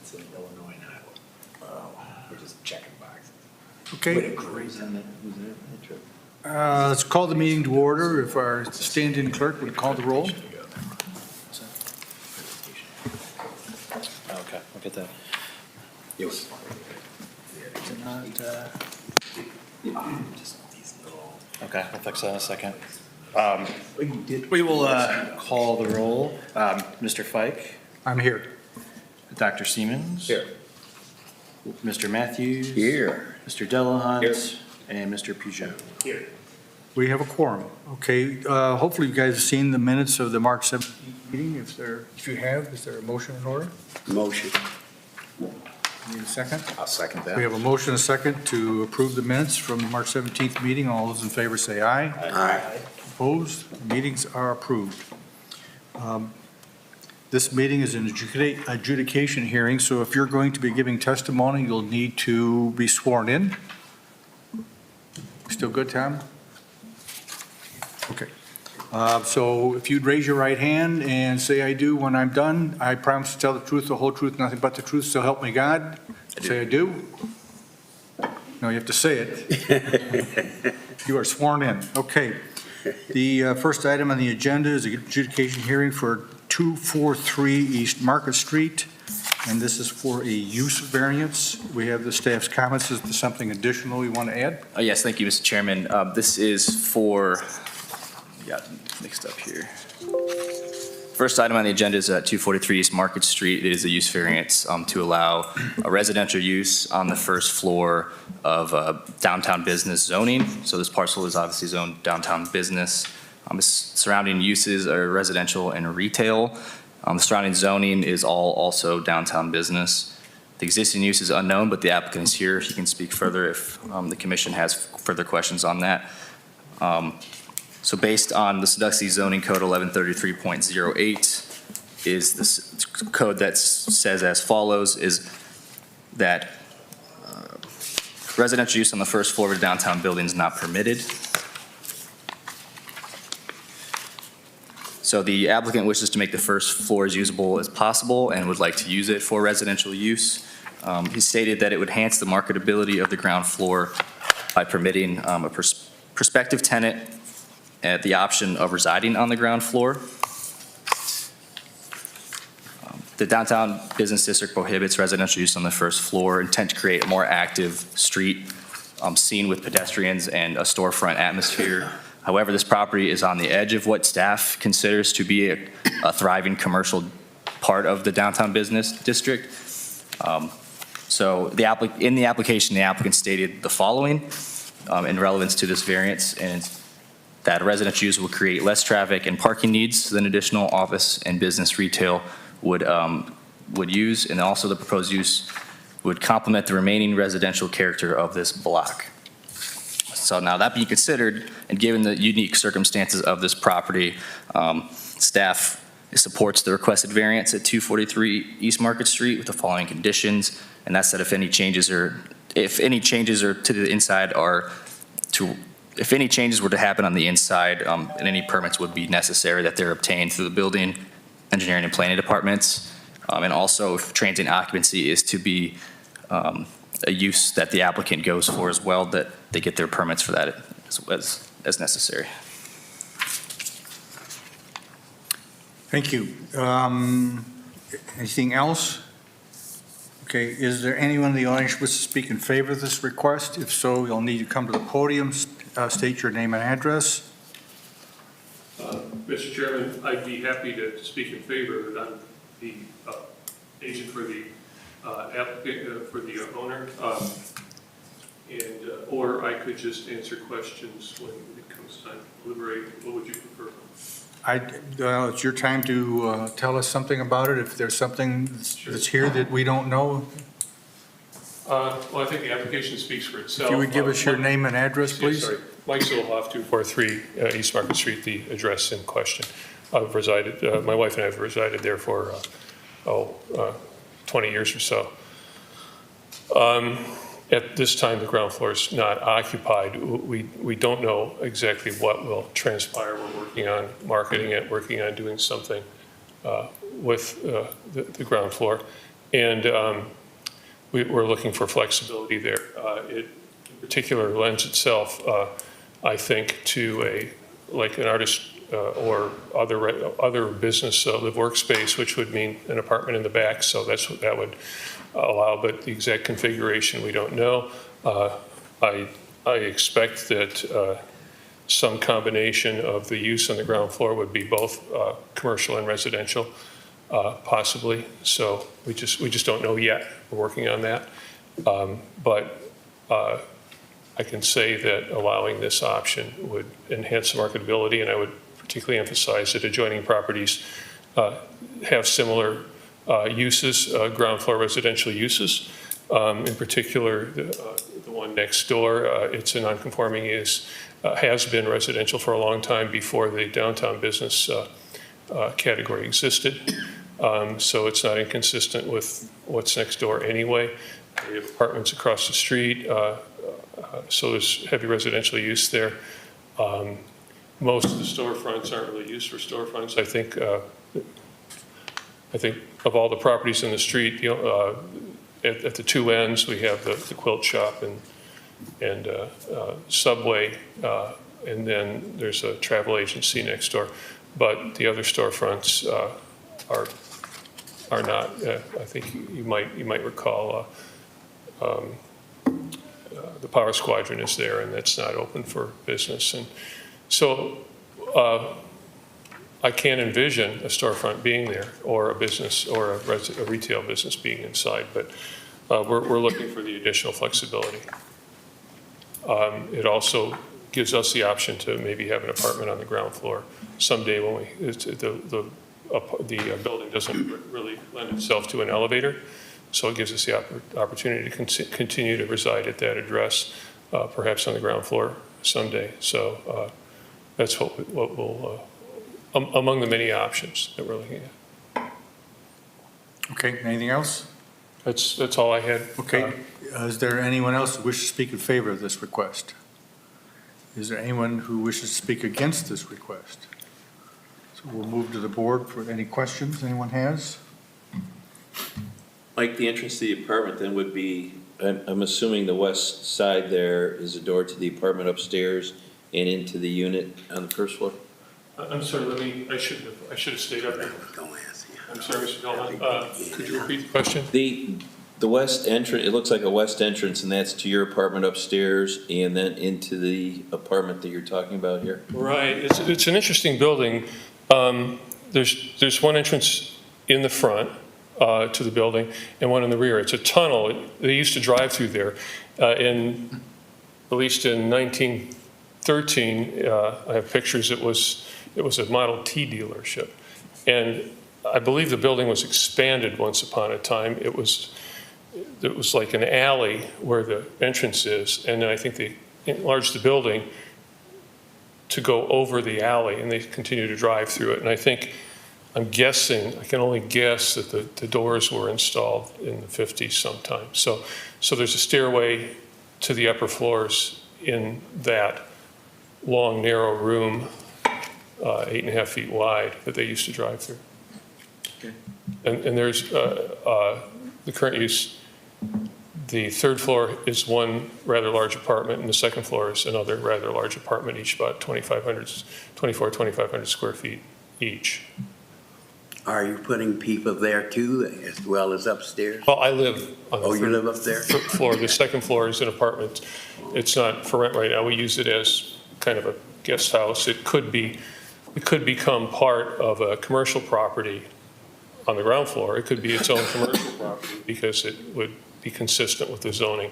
It's in Illinois and Iowa. We're just checking boxes. Okay, Who's on that trip? let's call the meeting to order. If our stand-in clerk would call the roll. Okay, I'll get that. Yes. Just these little. Okay, I'll fix that in a second. did. We will call the roll. Mr. Fike, I'm here. Dr. Siemens. Here. Mr. Matthews. Here. Mr. Delahunt. Here. And Mr. Peugeot. Here. We have a quorum. Okay, hopefully you guys have seen the minutes of the March 17th meeting. If you have, is there a motion in order? Motion. Need a second? I'll second that. We have a motion and a second to approve the minutes from the March 17th meeting. All those in favor say aye. Aye. Opposed? Meetings are approved. This meeting is an adjudication hearing, so if you're going to be giving testimony, you'll need to be sworn in. Still good, Tom? Okay. So if you'd raise your right hand and say, "I do," when I'm done, I promise to tell the truth, the whole truth, nothing but the truth, so help me God. Say, "I do." No, you have to say it. You are sworn in. Okay. The first item on the agenda is an adjudication hearing for 243 East Market Street, and this is for a use variance. We have the staff's comments. Is there something additional you want to add? Yes, thank you, Mr. Chairman. This is for, got mixed up here. First item on the agenda is 243 East Market Street. It is a use variance to allow a residential use on the first floor of downtown business zoning. So this parcel is obviously zoned downtown business. Surrounding uses are residential and retail. The surrounding zoning is all also downtown business. The existing use is unknown, but the applicant is here. He can speak further if the commission has further questions on that. So based on the Sandusky zoning code 1133.08 is this code that says as follows, is that residential use on the first floor of a downtown building is not permitted. So the applicant wishes to make the first floor as usable as possible and would like to use it for residential use. He stated that it would enhance the marketability of the ground floor by permitting a prospective tenant at the option of residing on the ground floor. The downtown business district prohibits residential use on the first floor, intent to create a more active street scene with pedestrians and a storefront atmosphere. However, this property is on the edge of what staff considers to be a thriving commercial part of the downtown business district. So in the application, the applicant stated the following in relevance to this variance, and that residential use will create less traffic and parking needs than additional office and business retail would use, and also the proposed use would complement the remaining residential character of this block. So now that being considered, and given the unique circumstances of this property, staff supports the requested variance at 243 East Market Street with the following conditions, and that's that if any changes were to happen on the inside, and any permits would be necessary, that they're obtained through the building, engineering, and planning departments. And also, if transient occupancy is to be a use that the applicant goes for as well, that they get their permits for that as necessary. Thank you. Anything else? Okay, is there anyone in the audience who wishes to speak in favor of this request? If so, you'll need to come to the podium, state your name and address. Mr. Chairman, I'd be happy to speak in favor. I'm the agent for the applicant, for the owner, or I could just answer questions when it comes time to deliberate. What would you prefer? It's your time to tell us something about it. If there's something that's here that we don't know, Well, I think the application speaks for itself. if you would give us your name and address, please. Sorry, Mike Zolhoff, 243 East Market Street, the address in question. I've resided, my wife and I have resided there for 20 years or so. At this time, the ground floor is not occupied. We don't know exactly what will transpire. We're working on marketing it, working on doing something with the ground floor. And we're looking for flexibility there. It in particular lends itself, I think, to like an artist or other business live workspace, which would mean an apartment in the back. So that's what that would allow, but the exact configuration we don't know. I expect that some combination of the use on the ground floor would be both commercial and residential, possibly. So we just don't know yet. We're working on that. But I can say that allowing this option would enhance the marketability, and I would particularly emphasize that adjoining properties have similar uses, ground floor residential uses. In particular, the one next door, it's a non-conforming use, has been residential for a long time before the downtown business category existed. So it's not inconsistent with what's next door anyway. We have apartments across the street, so there's heavy residential use there. Most of the storefronts aren't really used for storefronts. I think of all the properties in the street, you know, at the two ends, we have the quilt shop and Subway, and then there's a travel agency next door. But the other storefronts are not. I think you might recall the Power Squadron is there, and that's not open for business. And so I can't envision a storefront being there, or a business, or a retail business being inside. But we're looking for the additional flexibility. It also gives us the option to maybe have an apartment on the ground floor someday when the building doesn't really lend itself to an elevator. So it gives us the opportunity to continue to reside at that address, perhaps on the ground floor someday. So that's what we'll, among the many options that we're looking at. Okay, anything else? That's all I had. Okay, is there anyone else who wishes to speak in favor of this request? Is there anyone who wishes to speak against this request? So we'll move to the board for any questions anyone has. Like the entrance to the apartment then would be, I'm assuming the west side there is a door to the apartment upstairs and into the unit on the first floor? I'm sorry, I should have stayed up there. I'm sorry, Mr. Dillon. Could you repeat the question? The west entrance, it looks like a west entrance, and that's to your apartment upstairs and then into the apartment that you're talking about here? Right, it's an interesting building. There's one entrance in the front to the building and one in the rear. It's a tunnel. They used to drive through there. At least in 1913, I have pictures. It was a Model T dealership, and I believe the building was expanded once upon a time. It was like an alley where the entrance is, and then I think they enlarged the building to go over the alley, and they continue to drive through it. And I'm guessing, I can only guess that the doors were installed in the 50s sometime. So there's a stairway to the upper floors in that long, narrow room, 8.5 feet wide, that they used to drive through. Okay. And there's the current use. The third floor is one rather large apartment, and the second floor is another rather large apartment, each about 2,500 square feet each. Are you putting people there too, as well as upstairs? Well, I live on the You live up there? floor. The second floor is an apartment. It's not for rent right now. We use it as kind of a guest house. It could become part of a commercial property on the ground floor. It could be its own commercial property because it would be consistent with the zoning.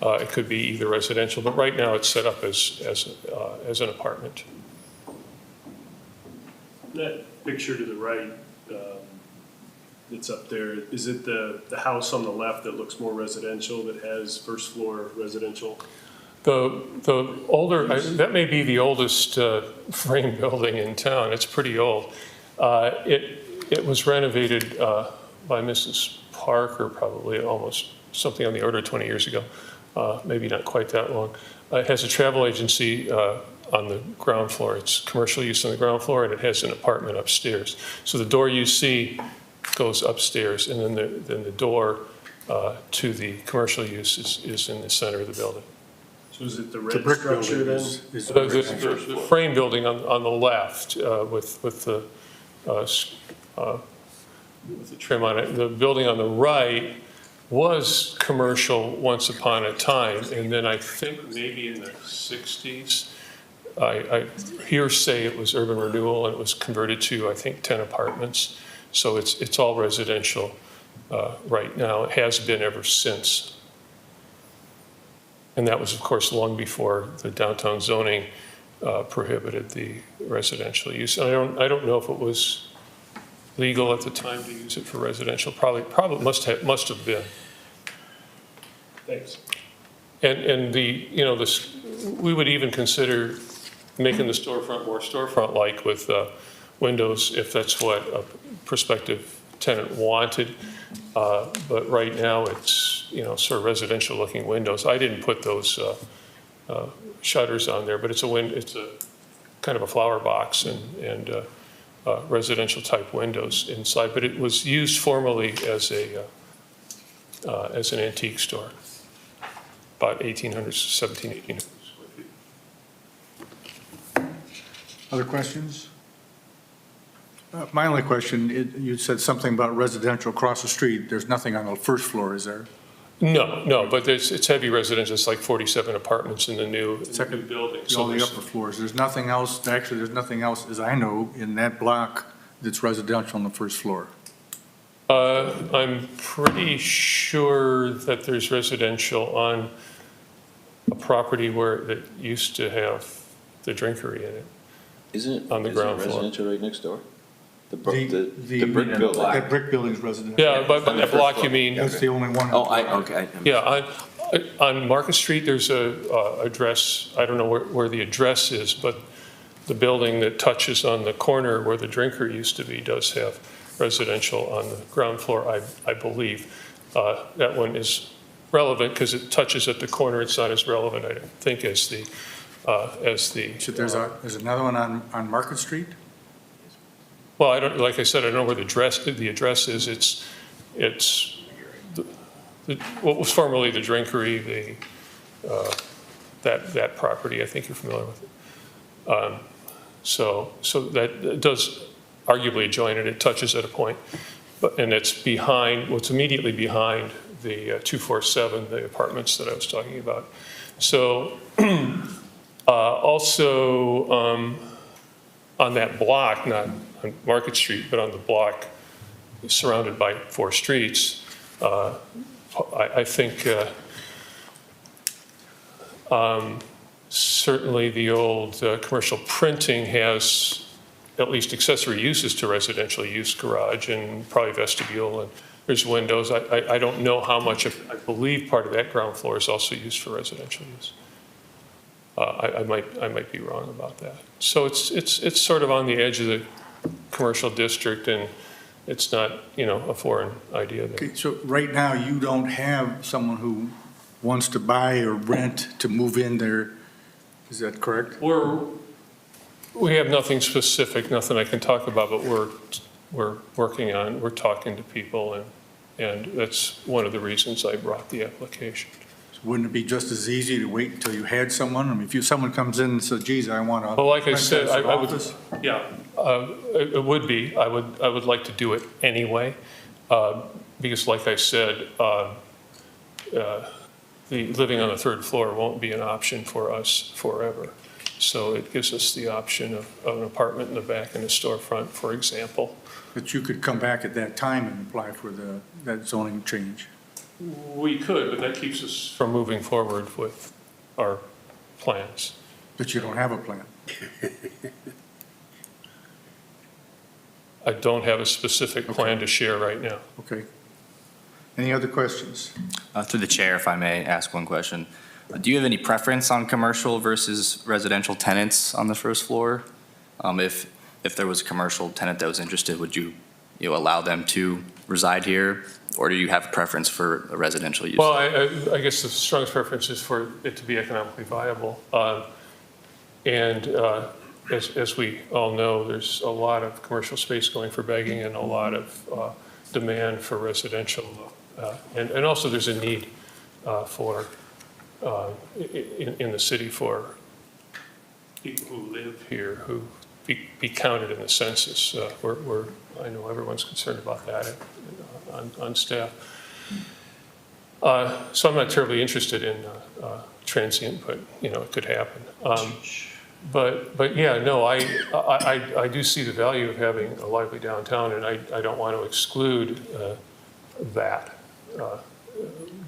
It could be either residential, but right now it's set up as an apartment. That picture to the right, that's up there, is it the house on the left that looks more residential, that has first floor residential? The older, that may be the oldest frame building in town. It's pretty old. It was renovated by Mrs. Parker, probably almost something on the order of 20 years ago, maybe not quite that long. It has a travel agency on the ground floor. It's commercial use on the ground floor, and it has an apartment upstairs. So the door you see goes upstairs, and then the door to the commercial use is in the center of the building. So is it the The red brick structure building then? is The frame building on the left with the trim on it. The building on the right was commercial once upon a time, and then I think maybe in the 60s, I hear say it was urban renewal, and it was converted to, I think, 10 apartments. So it's all residential right now. It has been ever since. And that was, of course, long before the downtown zoning prohibited the residential use. I don't know if it was legal at the time to use it for residential. Probably must have been. Thanks. And this, we would even consider making the storefront more storefront-like with windows if that's what a prospective tenant wanted. But right now it's, sort of residential-looking windows. I didn't put those shutters on there, but it's a kind of a flower box and residential-type windows inside. But it was used formerly as an antique store, about 1800 square feet. Other questions? My only question, you said something about residential across the street. There's nothing on the first floor, is there? No, but it's heavy residential. It's like 47 apartments in the new building. So on the upper floors, there's nothing else, actually, there's nothing else, as I know, in that block that's residential on the first floor. I'm pretty sure that there's residential on a property where it used to have the drinkery in it. Isn't On the ground floor. residential right next door? The brick The building. That brick building's residential. Yeah, but by that block you mean, That's the only one. Okay. yeah, on Market Street, there's a address, I don't know where the address is, but the building that touches on the corner where the drinker used to be does have residential on the ground floor, I believe. That one is relevant because it touches at the corner. It's not as relevant, I don't think, as the. So there's another one on Market Street? Well, like I said, I don't know where the address is. It's what was formerly the drinkery, that property. I think you're familiar with it. So that does arguably join it. It touches at a point, and it's behind. What's immediately behind the 247, the apartments that I was talking about. So also on that block, not on Market Street, but on the block surrounded by 4 streets, I think certainly the old commercial printing has at least accessory uses to residential use, garage and probably vestibule, and there's windows. I don't know how much I believe part of that ground floor is also used for residential use. I might be wrong about that. So it's sort of on the edge of the commercial district, and it's not, a foreign idea there. Okay, so right now, you don't have someone who wants to buy or rent to move in there, is that correct? We have nothing specific, nothing I can talk about, but we're working on, we're talking to people, and that's one of the reasons I brought the application. Wouldn't it be just as easy to wait until you had someone? I mean, if someone comes in and says, geez, I want to. Well, like I rent said, this I would, office," yeah, it would be. I would like to do it anyway, because like I said, the living on the 3rd floor won't be an option for us forever. So it gives us the option of an apartment in the back and a storefront, for example. But you could come back at that time and apply for that zoning change. We could, but that keeps us from moving forward with our plans. But you don't have a plan. I don't have a specific plan to share right now. Okay. Any other questions? Through the chair, if I may ask one question. Do you have any preference on commercial versus residential tenants on the first floor? If there was a commercial tenant that was interested, would you allow them to reside here? Or do you have a preference for a residential use? Well, I guess the strongest preference is for it to be economically viable. And as we all know, there's a lot of commercial space going for begging and a lot of demand for residential. And also there's a need in the city for people who live here who be counted in the census. I know everyone's concerned about that on staff. So I'm not terribly interested in transient, but, it could happen. But yeah, no, I do see the value of having a lively downtown, and I don't want to exclude that.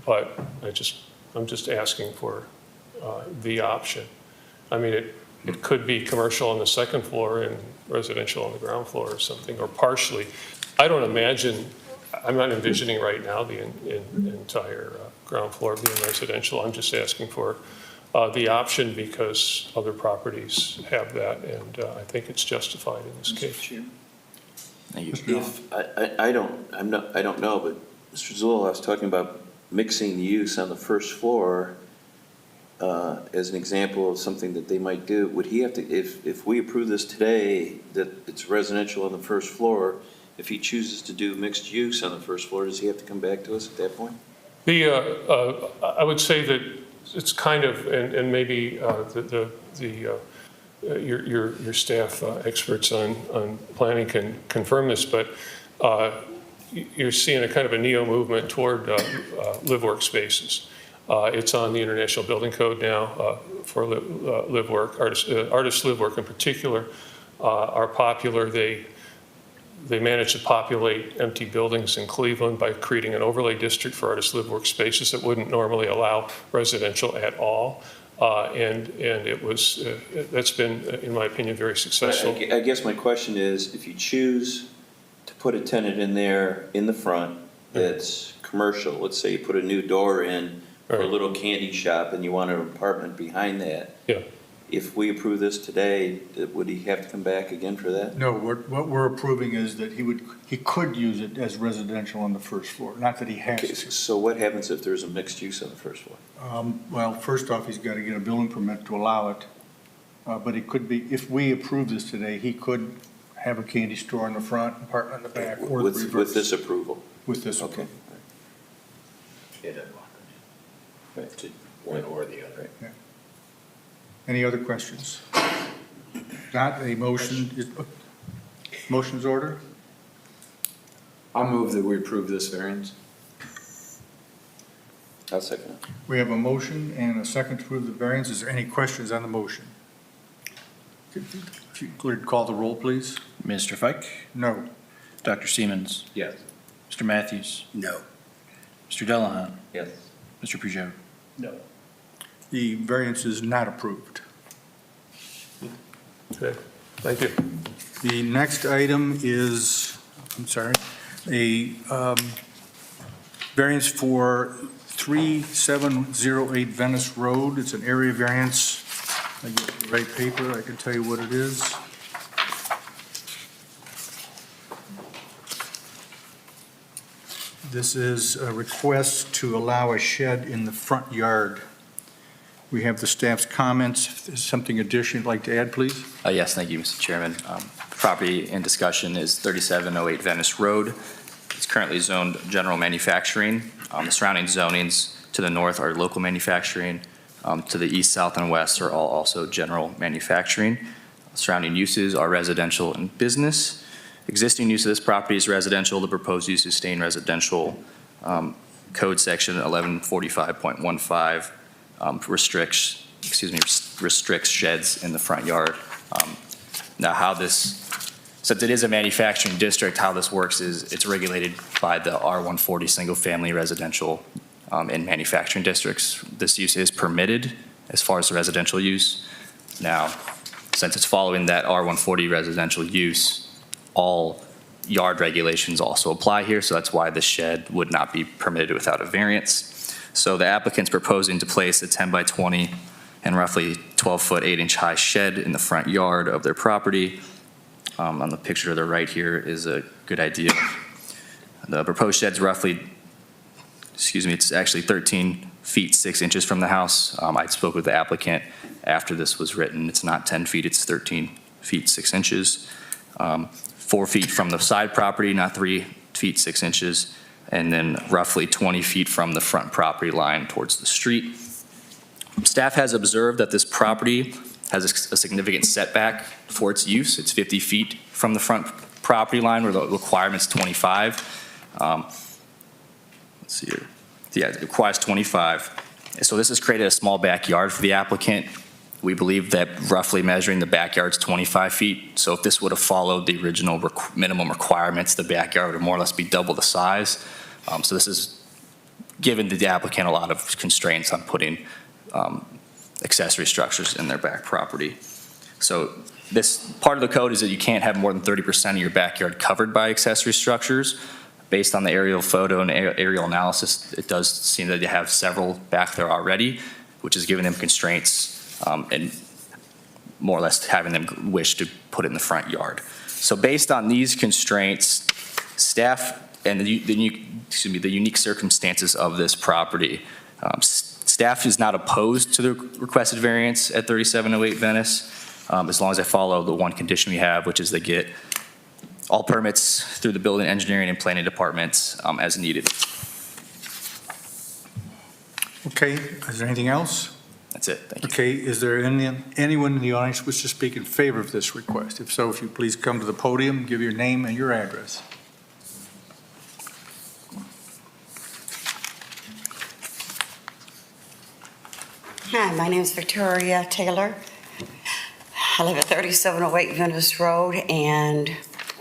But I'm just asking for the option. I mean, it could be commercial on the second floor and residential on the ground floor or something, or partially. I'm not envisioning right now the entire ground floor being residential. I'm just asking for the option because other properties have that, and I think it's justified in this case. Thank you. I don't know, but Mr. Zoll, I was talking about mixing use on the first floor as an example of something that they might do. Would he have to, if we approve this today, that it's residential on the first floor, if he chooses to do mixed use on the first floor, does he have to come back to us at that point? I would say that it's kind of, and maybe your staff experts on planning can confirm this, but you're seeing a kind of a neo-movement toward live work spaces. It's on the International Building Code now for live work. Artist live work in particular are popular. They managed to populate empty buildings in Cleveland by creating an overlay district for artist live work spaces that wouldn't normally allow residential at all. And that's been, in my opinion, very successful. I guess my question is, if you choose to put a tenant in there in the front that's commercial, let's say you put a new door in for a little candy shop and you want an apartment behind that. Yeah. If we approve this today, would he have to come back again for that? No, what we're approving is that he could use it as residential on the first floor, not that he has Okay, to. so what happens if there's a mixed use on the first floor? Well, first off, he's got to get a building permit to allow it. But it could be, if we approve this today, he could have a candy store in the front, apartment in the back, or the reverse. With this approval? With this Okay. approval. It doesn't lock them in. It's one or the other. Any other questions? Not a motion, motion's order? I'll move that we approve this variance. I'll second it. We have a motion and a second to approve the variance. Is there any questions on the motion? If you could call the roll, please. Mr. Fike? No. Dr. Siemens? Yes. Mr. Matthews? No. Mr. Delahunt? Yes. Mr. Peugeot? No. The variance is not approved. Okay. Thank you. The next item is, a variance for 3708 Venice Road. It's an area variance. I get the right paper, I can tell you what it is. This is a request to allow a shed in the front yard. We have the staff's comments. If there's something additional you'd like to add, please? Yes, thank you, Mr. Chairman. Property in discussion is 3708 Venice Road. It's currently zoned general manufacturing. The surrounding zonings to the north are local manufacturing. To the east, south, and west are all also general manufacturing. Surrounding uses are residential and business. Existing use of this property is residential. The proposed use is staying residential. Code section 1145.15 restricts sheds in the front yard. Now, since it is a manufacturing district, how this works is it's regulated by the R140 single-family residential in manufacturing districts. This use is permitted as far as the residential use. Now, since it's following that R140 residential use, all yard regulations also apply here, so that's why the shed would not be permitted without a variance. So the applicant's proposing to place a 10 by 20 and roughly 12-foot, 8-inch high shed in the front yard of their property. On the picture to the right here is a good idea. The proposed shed's it's actually 13 feet 6 inches from the house. I spoke with the applicant after this was written. It's not 10 feet, it's 13 feet 6 inches. 4 feet from the side property, not 3 feet 6 inches, and then roughly 20 feet from the front property line towards the street. Staff has observed that this property has a significant setback for its use. It's 50 feet from the front property line, where the requirement's 25. Let's see here. Yeah, it requires 25. So this has created a small backyard for the applicant. We believe that roughly measuring the backyard's 25 feet. So if this would have followed the original minimum requirements, the backyard would more or less be double the size. So this is given the applicant a lot of constraints on putting accessory structures in their back property. So this part of the code is that you can't have more than 30% of your backyard covered by accessory structures. Based on the aerial photo and aerial analysis, it does seem that they have several back there already, which is giving them constraints and more or less having them wish to put it in the front yard. So based on these constraints, staff and the unique circumstances of this property, staff is not opposed to the requested variance at 3708 Venice, as long as they follow the one condition we have, which is they get all permits through the building, engineering, and planning departments as needed. Okay, is there anything else? That's it, thank you. Okay, is there anyone in the audience who wishes to speak in favor of this request? If so, if you please come to the podium, give your name and your address. Hi, my name is Victoria Taylor. I live at 3708 Venice Road, and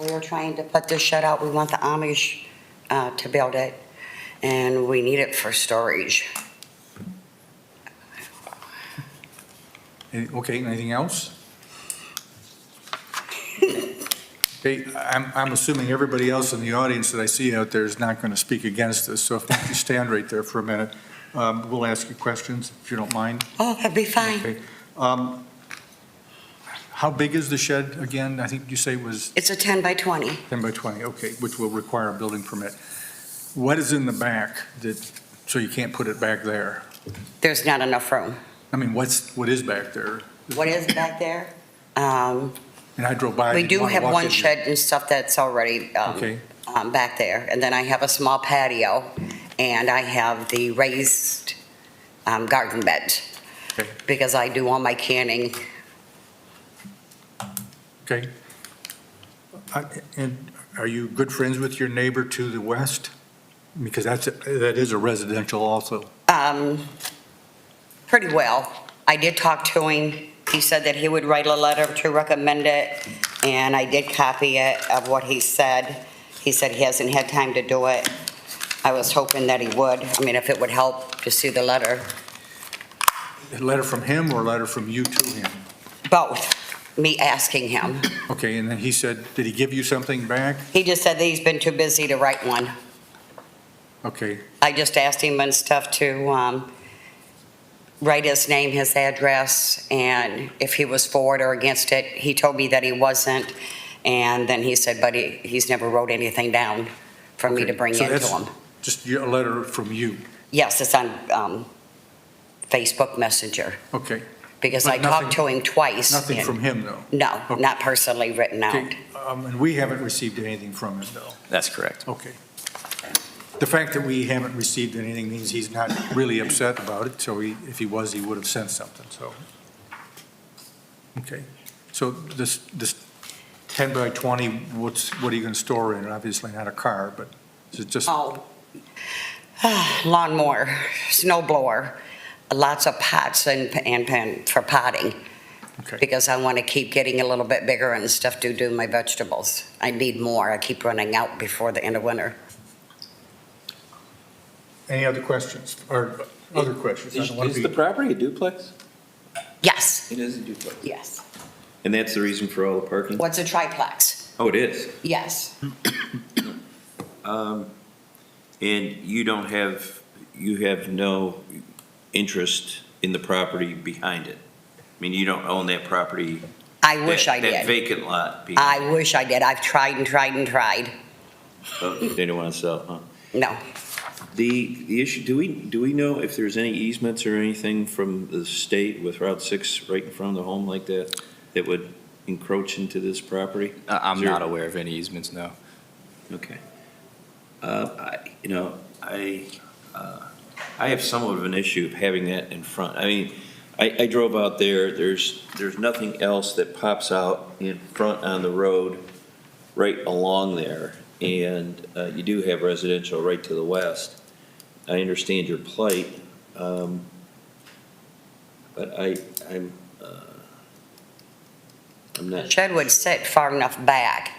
we are trying to put this shed out. We want the Amish to build it, and we need it for storage. Okay, anything else? Okay, I'm assuming everybody else in the audience that I see out there is not going to speak against this, so if you stand right there for a minute, we'll ask you questions, if you don't mind. Oh, that'd be fine. Okay. How big is the shed again? I think you say it was It's a 10 by 20. 10 by 20, okay, which will require a building permit. What is in the back so you can't put it back there? There's not enough room. I mean, what is back there? What is back there? And I drove by. We I didn't do wanna have walk one in there. shed and stuff that's already Okay, back there. And then I have a small patio, and I have the raised garden bed, okay, because I do all my canning. okay. And are you good friends with your neighbor to the west? Because that is a residential also. Pretty well. I did talk to him. He said that he would write a letter to recommend it, and I did copy it of what he said. He said he hasn't had time to do it. I was hoping that he would. I mean, if it would help to see the letter. A letter from him or a letter from you to him? Both. Me asking him. Okay, and then he said, did he give you something back? He just said that he's been too busy to write one. Okay, I just asked him and stuff to write his name, his address, and if he was for it or against it. He told me that he wasn't, and then he said, but he's never wrote anything down for me to bring so into that's him. just a letter from you? Yes, it's on Facebook Messenger, Okay, because But I talked to him twice. nothing and- from him though? No, Okay. not personally written out. Okay, and we haven't received anything from him though? That's correct. Okay. The fact that we haven't received anything means he's not really upset about it, so if he was, he would have sent something, so. Okay, so this 10 by 20, what are you going to store in? Obviously not a car, but is it just, Oh, lawnmower, snow blower, lots of pots and for potting, okay, because I want to keep getting a little bit bigger and stuff to do my vegetables. I need more. I keep running out before the end of winter. any other questions, or other questions? I don't want to Is the be- property a duplex? Yes, It is a duplex. yes. And that's the reason for all the parking? What's a triplex? Oh, it is? Yes. And you have no interest in the property behind it? I mean, you don't own that property? I wish I That did. vacant lot? behind I wish I did. I've tried and tried and tried. Oh, they don't want to sell, huh? No. The issue, do we know if there's any easements or anything from the state with Route 6 right in front of the home like that, that would encroach into this property? I'm Is there- not aware of any easements, no. Okay. I have somewhat of an issue of having that in front. I mean, I drove out there, there's nothing else that pops out in front on the road right along there. And you do have residential right to the west. I understand your plight, but I'm The not. shed would sit far enough back,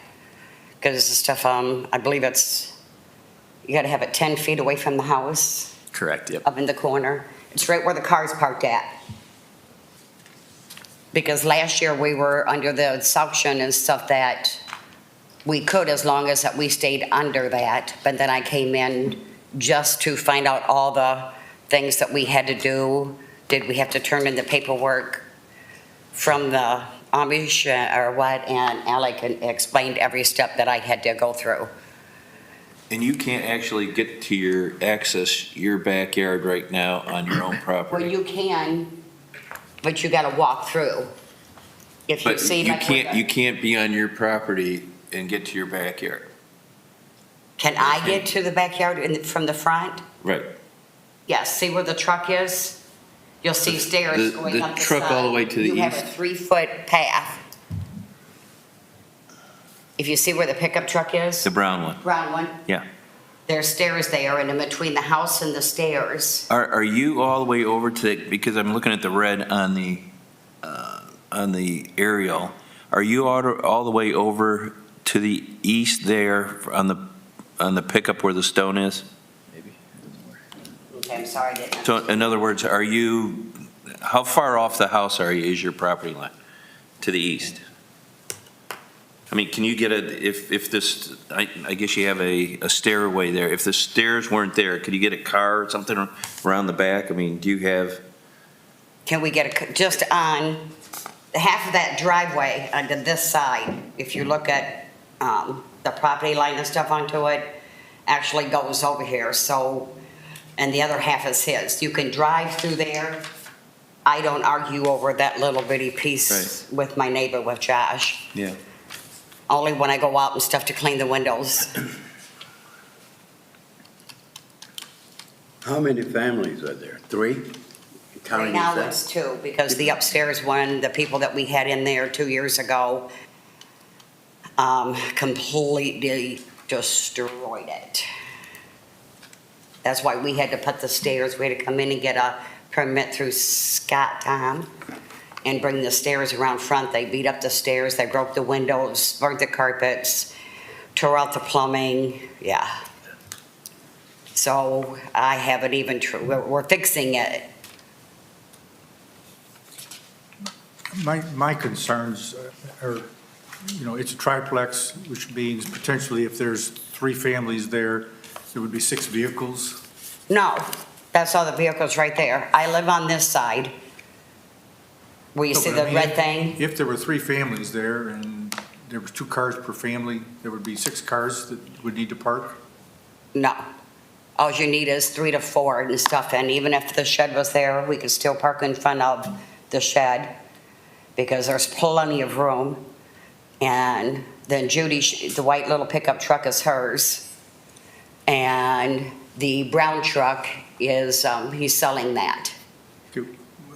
because the stuff, I believe you gotta have it 10 feet away from the house, Correct, yep. up in the corner. It's right where the car's parked at. Because last year, we were under the assumption and stuff that we could, as long as that we stayed under that. But then I came in just to find out all the things that we had to do. Did we have to turn in the paperwork from the Amish or what? And Alec explained every step that I had to go through. And you can't actually get to your backyard right now on your own property? Well, you can, but you gotta walk through. If you But see you like where can't, you can't be on your property and get to your backyard. Can I get to the backyard from the front? Right. Yes, see where the truck is? You'll see stairs going The up the truck all the side. way to the You have a east? 3-foot path. If you see where the pickup truck is, The brown one. brown one. Yeah. There's stairs there, and in between the house and the stairs, Are you all the way over to, because I'm looking at the red on the aerial, are you all the way over to the east there on the pickup where the stone is? Maybe. okay, I'm sorry, I didn't. So in other words, how far off the house is your property line to the east? I mean, can you get if this, I guess you have a stairway there. If the stairs weren't there, could you get a car or something around the back? I mean, do you have? Can we get just on half of that driveway onto this side? If you look at the property line and stuff onto it, actually goes over here, so, and the other half is his. You can drive through there. I don't argue over that little bitty piece with my neighbor, with Josh. Yeah. Only when I go out and stuff to clean the windows. How many families are there? 3? Right Counting now yourself? it's 2, because the upstairs one, the people that we had in there 2 years ago, completely destroyed it. That's why we had to put the stairs, we had to come in and get a permit through Scott Tom and bring the stairs around front. They beat up the stairs, they broke the windows, burnt the carpets, tore out the plumbing, yeah. So I haven't even, we're fixing it. My concerns are, it's a triplex, which means potentially if there's 3 families there, there would be 6 vehicles. No, that's all the vehicles right there. I live on this side. Where you No, see but I the mean, red thing? If there were 3 families there and there was 2 cars per family, there would be 6 cars that would need to park? No. All you need is 3 to 4 and stuff, and even if the shed was there, we could still park in front of the shed because there's plenty of room. And then Judy, the white little pickup truck is hers. And the brown truck is, he's selling that.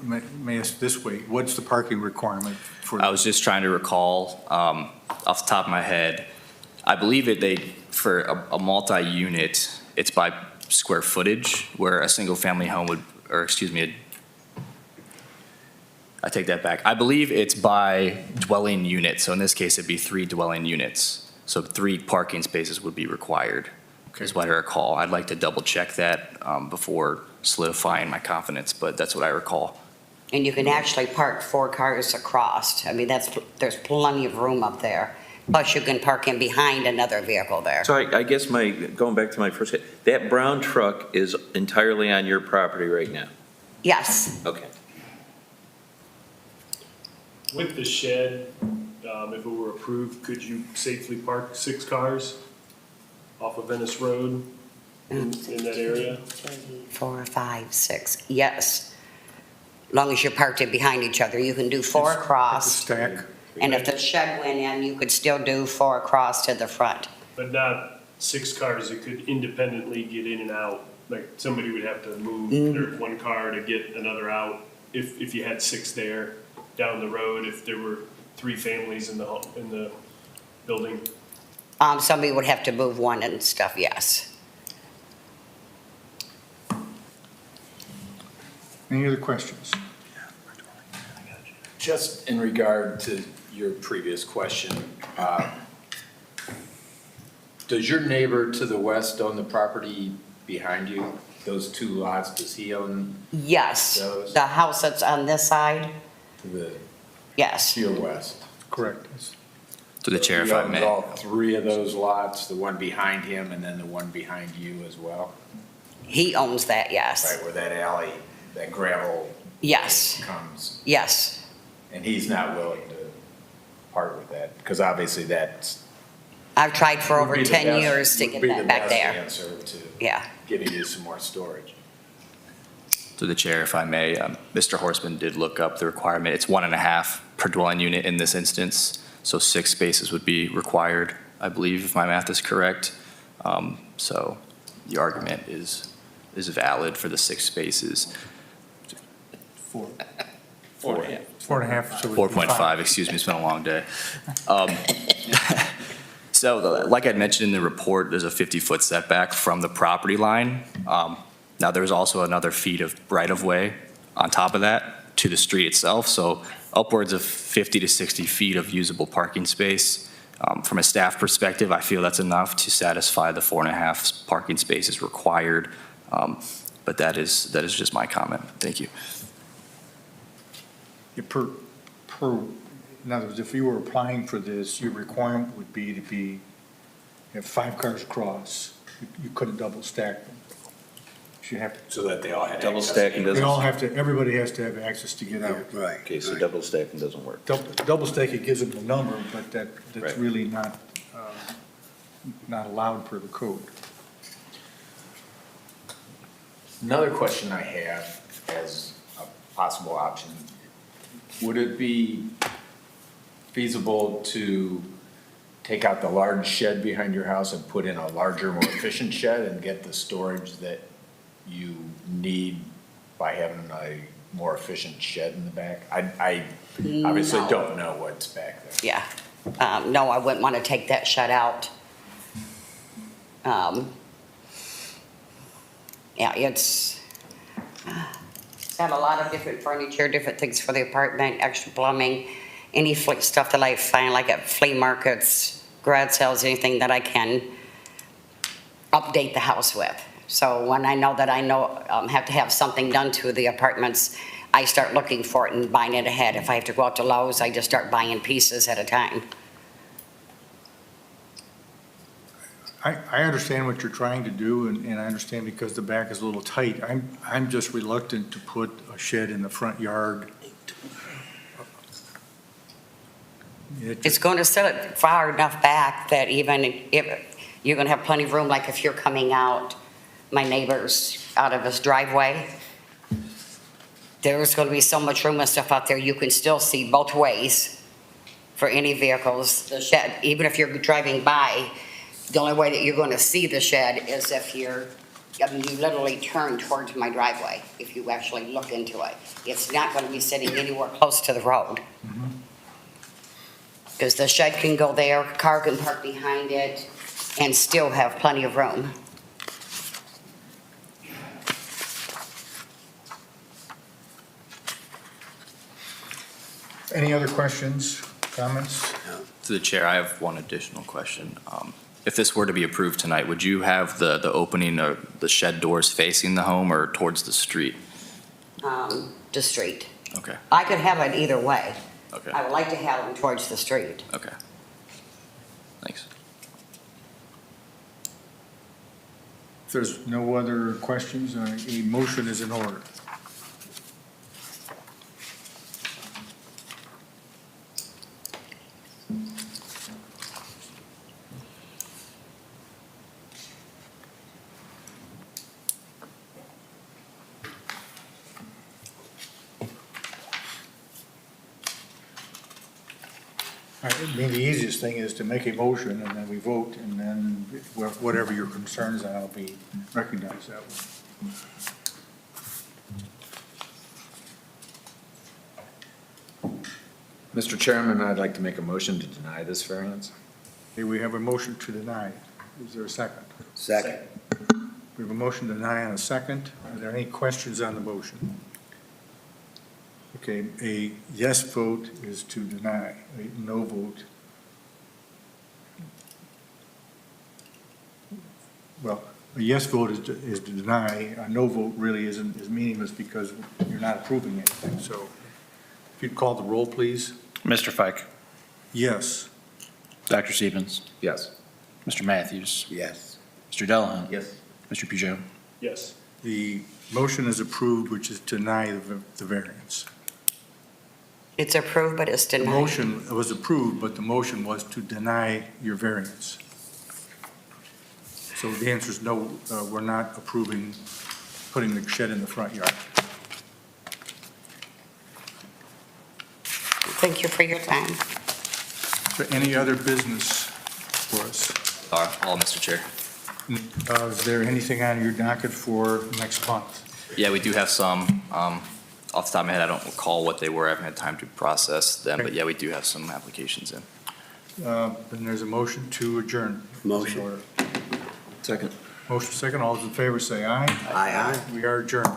May I ask this way, what's the parking requirement for? I was just trying to recall, off the top of my head, I believe for a multi-unit, it's by square footage, where a single-family home would, or excuse me, I take that back. I believe it's by dwelling unit, so in this case, it'd be 3 dwelling units. So 3 parking spaces would be required, is what I recall. I'd like to double-check that before solidifying my confidence, but that's what I recall. And you can actually park 4 cars across. I mean, there's plenty of room up there. Plus, you can park in behind another vehicle there. So I guess going back to my first, that brown truck is entirely on your property right now? Yes. Okay. With the shed, if it were approved, could you safely park 6 cars off of Venice Road in that area? 4, 5, 6, yes. Long as you're parked in behind each other, you can do 4 across. Stack. And if the shed went in, you could still do 4 across to the front. But not 6 cars that could independently get in and out. Like somebody would have to move their one car to get another out if you had 6 there down the road, if there were 3 families in the building. Somebody would have to move one and stuff, yes. Any other questions? Just in regard to your previous question, does your neighbor to the west own the property behind you? Those 2 lots, does he own Yes, those? the house that's on this side, To the, yes. to your west? Correct. To the chair, if I He may. owns all 3 of those lots, the one behind him and then the one behind you as well? He owns that, yes. Right, where that alley, that gravel Yes, comes, yes. and he's not willing to part with that, because obviously that's. I've tried for would over be the 10 best- years to would get be that the back best there. answer to Yeah. getting you some more storage. To the chair, if I may, Mr. Horstman did look up the requirement. It's 1.5 per dwelling unit in this instance, so 6 spaces would be required, I believe, if my math is correct. So the argument is valid for the 6 spaces. 4.5. So it would be 4.5, excuse me, it's been a long day. So, like I mentioned in the report, there's a 50-foot setback from the property line. Now, there's also another feet of right-of-way on top of that to the street itself, so upwards of 50 to 60 feet of usable parking space. From a staff perspective, I feel that's enough to satisfy the 4.5 parking spaces required, but that is just my comment. Thank you. In other words, if you were applying for this, your requirement would be to have 5 cars across. You couldn't double stack them. You have, So that they all had Double access. stacking they doesn't. all have to, everybody has to have access to get out. Right. Okay, so right. double stacking doesn't work. Double stack, it gives them the number, but that's Right. really not allowed per the code. Another question I have as a possible option, would it be feasible to take out the large shed behind your house and put in a larger, more efficient shed and get the storage that you need by having a more efficient shed in the back? I obviously No. don't know what's back there. Yeah. No, I wouldn't want to take that shed out. Yeah, it's got a lot of different furniture, different things for the apartment, extra plumbing, any stuff that I find like at flea markets, garage sales, anything that I can update the house with. So when I know that have to have something done to the apartments, I start looking for it and buying it ahead. If I have to go out to Lowe's, I just start buying pieces at a time. I understand what you're trying to do, and I understand because the back is a little tight. I'm just reluctant to put a shed in the front yard. It's going to set it far enough back that even if, you're going to have plenty of room, like if you're coming out, my neighbor's out of his driveway, there's going to be so much room and stuff out there, you can still see both ways for any vehicles. The shed, even if you're driving by, the only way that you're going to see the shed is if you literally turn towards my driveway, if you actually look into it. It's not going to be sitting anywhere close to the road. Because the shed can go there, car can park behind it, and still have plenty of room. Any other questions, comments? To the chair, I have one additional question. If this were to be approved tonight, would you have the opening or the shed doors facing the home or towards the street? The street. Okay, I could have it either way. okay, I would like to have them towards the street. okay. Thanks. If there's no other questions, a motion is in order. I mean, the easiest thing is to make a motion and then we vote and then whatever your concerns are will be recognized that way. Mr. Chairman, I'd like to make a motion to deny this variance. Okay, we have a motion to deny. Is there a second? Second. We have a motion to deny and a second. Are there any questions on the motion? Okay, a yes vote is to deny, a no vote. Well, a yes vote is to deny, a no vote really is meaningless because you're not approving anything. So if you'd call the roll, please. Mr. Fike, Yes. Dr. Stevens, Yes. Mr. Matthews, Yes. Mr. Delahunt, Yes. Mr. Peugeot. Yes. The motion is approved, which is to deny the variance. It's approved, but it's The denied. motion was approved, but the motion was to deny your variance. So the answer is no, we're not approving putting the shed in the front yard. Thank you for your time. Is there any other business for us? All, Mr. Chair. Is there anything on your docket for next month? Yeah, we do have some, off the top of my head, I don't recall what they were. I haven't had time to process them, but yeah, we do have some applications in. Then there's a motion to adjourn. Motion. Second. Motion second, all those in favor say aye. Aye, aye. We are adjourned.